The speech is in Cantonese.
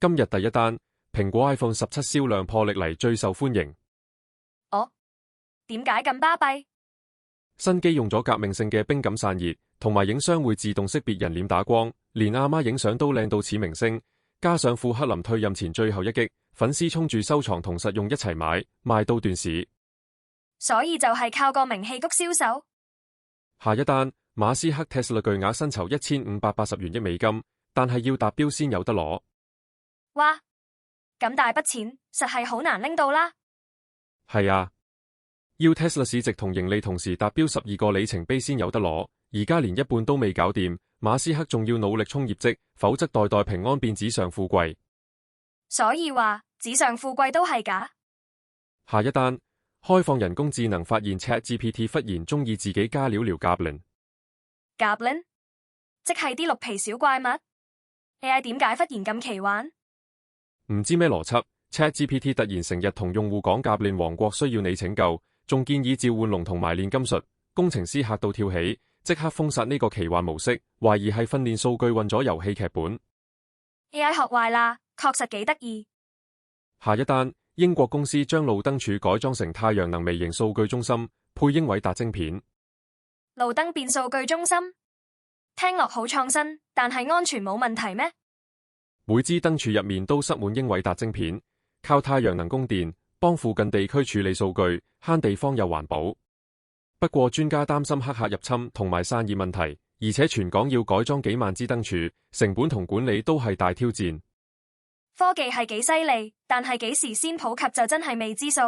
今日第一單，蘋果 iPhone 17銷量破歷嚟最受歡迎。哦，點解咁巴閉？新機用咗革命性嘅冰感散熱，同埋影相會自動識別人臉打光，連阿媽影相都靚到似明星。加上富克林退任前最後一擊，粉絲衝住收藏同實用一齊買，賣到斷市。所以就係靠個名氣谷銷售。下一單，馬斯克 Tesla 巨額薪酬1580億美金，但係要達標先有得攞。哇，咁大筆錢，實係好難拎到啦。係啊，要 Tesla 市值同盈利同時達標12個里程碑先有得攞，而家連一半都未搞掂，馬斯克仲要努力衝業績，否則代代平安變紙上富貴。所以話紙上富貴都係假。下一單，開放人工智能發現 ChatGPT 忽然中意自己加料聊 Goblin， 即係啲綠皮小怪物。AI 點解忽然咁奇幻？唔知咩邏輯 ，ChatGPT 突然成日同用戶講 Goblin 王國需要你拯救，仲建議召喚龍同埋煉金術，工程師嚇到跳起，即刻封殺呢個奇幻模式，懷疑係訓練數據混咗遊戲劇本。AI 學壞啦，確實幾得意。下一單，英國公司將路燈柱改裝成太陽能微型數據中心，配英偉達晶片。路燈變數據中心，聽落好創新，但係安全冇問題咩？每支燈柱入面都塞滿英偉達晶片，靠太陽能供電，幫附近地區處理數據，慳地方又環保。不過專家擔心黑客入侵同埋散熱問題，而且全港要改裝幾萬支燈柱，成本同管理都係大挑戰。科技係幾犀利，但係幾時先普及就真係未知數。